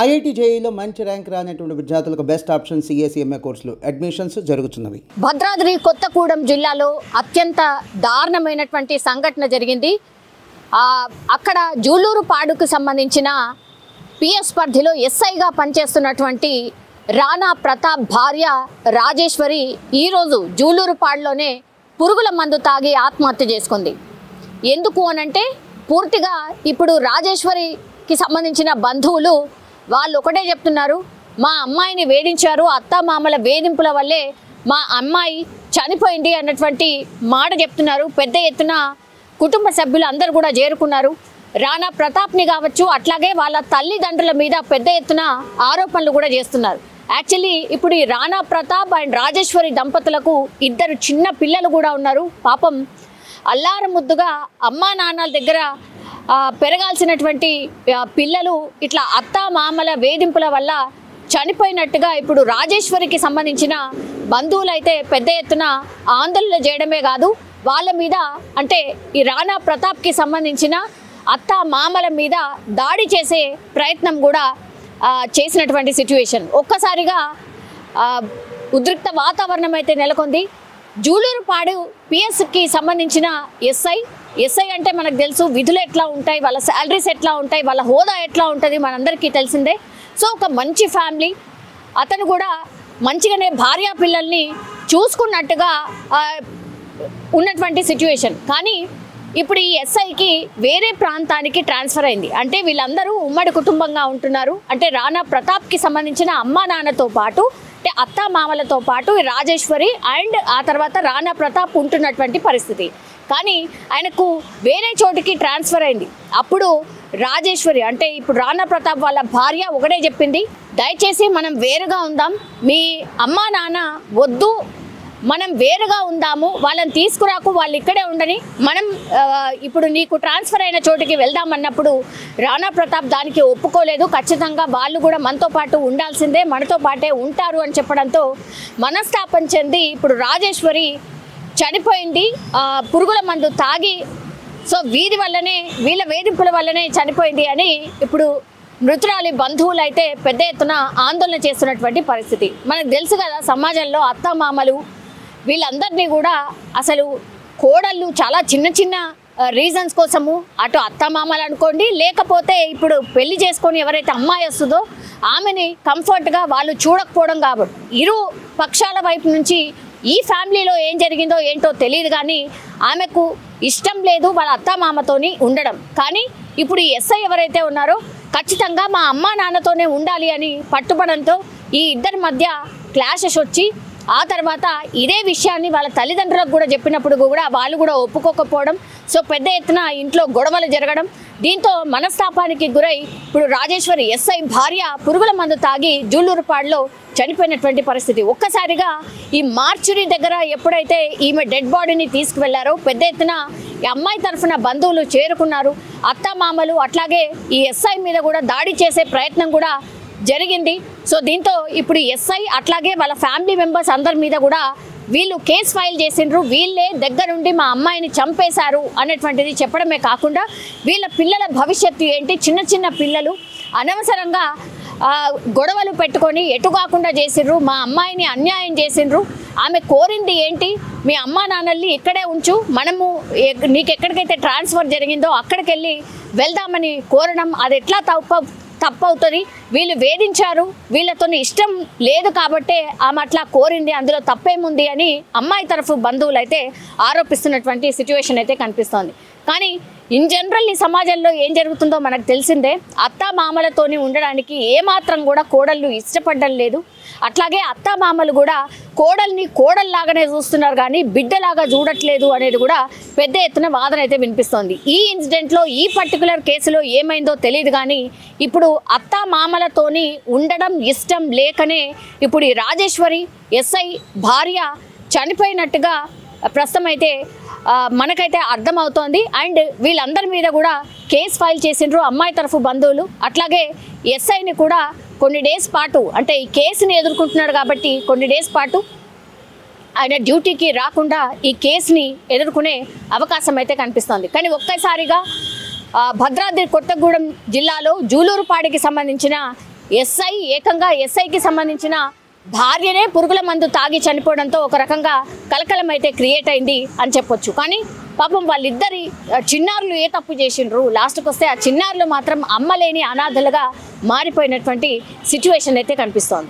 IIT జేఈలో మంచి rank రానటువంటి విద్యార్థులకు బెస్ట్ ఆప్షన్ సిఎస్ఈఎంఏ కోర్సులు అడ్మిషన్స్ జరుగుతున్నవి. భద్రాద్రి కొత్తగూడెం జిల్లాలో అత్యంత దారుణమైనటువంటి సంఘటన జరిగింది. అక్కడ జూలూరుపాడుకు సంబంధించిన పిఎస్ పరిధిలో ఎస్ఐగా పనిచేస్తున్నటువంటి రాణా ప్రతాప్ భార్య రాజేశ్వరి ఈరోజు జూలూరుపాడులోనే పురుగుల మందు తాగి ఆత్మహత్య చేసుకుంది. ఎందుకు అనంటే పూర్తిగా ఇప్పుడు రాజేశ్వరికి సంబంధించిన బంధువులు వాళ్ళు ఒకటే చెప్తున్నారు, మా అమ్మాయిని వేధించారు, అత్తామామల వేధింపుల వల్లే మా అమ్మాయి చనిపోయింది అన్నటువంటి మాట చెప్తున్నారు. పెద్ద ఎత్తున కుటుంబ సభ్యులు అందరూ కూడా చేరుకున్నారు. రాణా ప్రతాప్ని కావచ్చు, అట్లాగే వాళ్ళ తల్లిదండ్రుల మీద పెద్ద ఎత్తున ఆరోపణలు కూడా చేస్తున్నారు. యాక్చువల్లీ ఇప్పుడు ఈ రాణా ప్రతాప్ అండ్ రాజేశ్వరి దంపతులకు 2 చిన్న పిల్లలు కూడా ఉన్నారు. పాపం అల్లారం ముద్దుగా అమ్మా నాన్నల దగ్గర పెరగాల్సినటువంటి పిల్లలు ఇట్లా అత్తా మామల వేధింపుల వల్ల చనిపోయినట్టుగా ఇప్పుడు రాజేశ్వరికి సంబంధించిన బంధువులు అయితే పెద్ద ఎత్తున ఆందోళన చేయడమే కాదు, వాళ్ళ మీద అంటే ఈ రాణా ప్రతాప్కి సంబంధించిన అత్తా మామల మీద దాడి చేసే ప్రయత్నం కూడా చేసినటువంటి సిచ్యువేషన్. ఒక్కసారిగా ఉద్రిక్త వాతావరణం అయితే నెలకొంది. జూలూరుపాడు పిఎస్కి సంబంధించిన ఎస్ఐ అంటే మనకు తెలుసు విధులు ఎట్లా ఉంటాయి, వాళ్ళ శాలరీస్ ఎట్లా ఉంటాయి, వాళ్ళ హోదా ఎట్లా ఉంటుంది మనందరికీ తెలిసిందే. సో ఒక మంచి ఫ్యామిలీ, అతను కూడా మంచిగానే భార్యా పిల్లల్ని చూసుకున్నట్టుగా ఉన్నటువంటి సిచ్యువేషన్. కానీ ఇప్పుడు ఈ ఎస్ఐకి వేరే ప్రాంతానికి ట్రాన్స్ఫర్ అయింది. అంటే వీళ్ళందరూ ఉమ్మడి కుటుంబంగా ఉంటున్నారు. అంటే రాణా ప్రతాప్కి సంబంధించిన అమ్మా నాన్నతో పాటు అంటే అత్తా మామలతో పాటు రాజేశ్వరి అండ్ ఆ తర్వాత రాణా ప్రతాప్ ఉంటున్నటువంటి పరిస్థితి. కానీ ఆయనకు వేరే చోటికి ట్రాన్స్ఫర్ అయింది. అప్పుడు రాజేశ్వరి అంటే ఇప్పుడు రాణా ప్రతాప్ వాళ్ళ భార్య ఒకటే చెప్పింది, దయచేసి మనం వేరుగా ఉందాం, మీ అమ్మా నాన్న వద్దు, మనం వేరుగా ఉందాము, వాళ్ళని తీసుకురాకు, వాళ్ళు ఇక్కడే ఉండని, మనం ఇప్పుడు నీకు ట్రాన్స్ఫర్ అయిన చోటికి వెళ్దామన్నప్పుడు రాణా ప్రతాప్ దానికి ఒప్పుకోలేదు. ఖచ్చితంగా వాళ్ళు కూడా మనతో పాటు ఉండాల్సిందే, మనతో పాటే ఉంటారు అని చెప్పడంతో మనస్తాపం చెంది ఇప్పుడు రాజేశ్వరి చనిపోయింది పురుగుల మందు తాగి. సో వీళ్ళ వేధింపుల వల్లనే చనిపోయింది అని ఇప్పుడు మృతురాలి బంధువులు అయితే పెద్ద ఎత్తున ఆందోళన చేస్తున్నటువంటి పరిస్థితి. మనకు తెలుసు కదా, సమాజంలో అత్తమామలు వీళ్ళందరినీ కూడా అసలు కోడళ్ళు చాలా చిన్న రీజన్స్ కోసము అటు అత్తమామలు అనుకోండి, లేకపోతే ఇప్పుడు పెళ్లి చేసుకొని ఎవరైతే అమ్మాయి వస్తుందో ఆమెని కంఫర్ట్గా వాళ్ళు చూడకపోవడం. కాబట్టి ఇరు పక్షాల వైపు నుంచి ఈ ఫ్యామిలీలో ఏం జరిగిందో ఏంటో తెలియదు, కానీ ఆమెకు ఇష్టం లేదు వాళ్ళ అత్తామామతోని ఉండడం. కానీ ఇప్పుడు ఈ ఎస్ఐ ఎవరైతే ఉన్నారో ఖచ్చితంగా మా అమ్మా నాన్నతోనే ఉండాలి అని పట్టుబడంతో ఈ ఇద్దరి మధ్య క్లాషెస్ వచ్చి ఆ తర్వాత ఇదే విషయాన్ని వాళ్ళ తల్లిదండ్రులకు కూడా చెప్పినప్పుడు కూడా వాళ్ళు కూడా ఒప్పుకోకపోవడం. సో పెద్ద ఎత్తున ఇంట్లో గొడవలు జరగడం, దీంతో మనస్తాపానికి గురై ఇప్పుడు రాజేశ్వరి ఎస్ఐ భార్య పురుగుల మందు తాగి జూలూరుపాడులో చనిపోయినటువంటి పరిస్థితి. ఒక్కసారిగా ఈ మార్చురీ దగ్గర ఎప్పుడైతే ఈమె డెడ్ బాడీని తీసుకువెళ్లారో పెద్ద ఎత్తున ఈ అమ్మాయి తరఫున బంధువులు చేరుకున్నారు. అత్తమామలు అట్లాగే ఈ ఎస్ఐ మీద కూడా దాడి చేసే ప్రయత్నం కూడా జరిగింది. సో దీంతో ఇప్పుడు ఎస్ఐ అట్లాగే వాళ్ళ ఫ్యామిలీ మెంబర్స్ అందరి మీద కూడా వీళ్ళు కేసు ఫైల్ చేసిండ్రు, వీళ్ళే దగ్గరుండి మా అమ్మాయిని చంపేశారు అనేటువంటిది చెప్పడమే కాకుండా వీళ్ళ పిల్లల భవిష్యత్తు ఏంటి, చిన్న పిల్లలు అనవసరంగా గొడవలు పెట్టుకొని ఎటు కాకుండా చేసిండ్రు, మా అమ్మాయిని అన్యాయం చేసిండ్రు, ఆమె కోరింది ఏంటి, మీ అమ్మా నాన్నల్ని ఇక్కడే ఉంచు, మనము నీకు ఎక్కడికైతే ట్రాన్స్ఫర్ జరిగిందో అక్కడికి వెళ్ళి వెళ్దామని కోరడం అది ఎట్లా తప్పవుతుంది, వీళ్ళు వేధించారు, వీళ్ళతో ఇష్టం లేదు కాబట్టే ఆమె అట్లా కోరింది, అందులో తప్పేముంది అని అమ్మాయి తరఫు బంధువులు అయితే ఆరోపిస్తున్నటువంటి సిచ్యువేషన్ అయితే కనిపిస్తోంది. కానీ ఇన్ జనరల్ ఈ సమాజంలో ఏం జరుగుతుందో మనకు తెలిసిందే. అత్తామామలతోని ఉండడానికి ఏమాత్రం కూడా కోడళ్ళు ఇష్టపడడం లేదు. అట్లాగే అత్తామామలు కూడా కోడల్ని కోడల్లాగానే చూస్తున్నారు కానీ బిడ్డలాగా చూడట్లేదు అనేది కూడా పెద్ద ఎత్తున వాదన అయితే వినిపిస్తోంది. ఈ ఇన్సిడెంట్లో ఈ పర్టికులర్ కేసులో ఏమైందో తెలియదు, కానీ ఇప్పుడు అత్తామామలతోని ఉండడం ఇష్టం లేకనే ఇప్పుడు ఈ రాజేశ్వరి ఎస్ఐ భార్య చనిపోయినట్టుగా ప్రస్తుతం అయితే మనకైతే అర్థమవుతోంది. అండ్ వీళ్ళందరి మీద కూడా కేసు ఫైల్ చేసిండ్రు అమ్మాయి తరఫు బంధువులు. అట్లాగే ఎస్ఐని కూడా కొన్ని డేస్ పాటు అంటే ఈ కేసుని ఎదుర్కొంటున్నాడు కాబట్టి కొన్ని డేస్ పాటు ఆయన డ్యూటీకి రాకుండా ఈ కేసుని ఎదుర్కొనే అవకాశం అయితే కనిపిస్తోంది. కానీ ఒక్కసారిగా భద్రాద్రి కొత్తగూడెం జిల్లాలో జూలూరుపాడికి సంబంధించిన ఎస్ఐ ఏకంగా ఎస్ఐకి సంబంధించిన భార్యనే పురుగుల మందు తాగి చనిపోవడంతో ఒక రకంగా కలకలం అయితే క్రియేట్ అయింది అని చెప్పొచ్చు. కానీ పాపం వాళ్ళిద్దరి చిన్నారులు ఏ తప్పు చేసిండ్రు, లాస్ట్కి వస్తే ఆ చిన్నారులు మాత్రం అమ్మలేని అనాథలుగా మారిపోయినటువంటి సిచ్యువేషన్ అయితే కనిపిస్తోంది.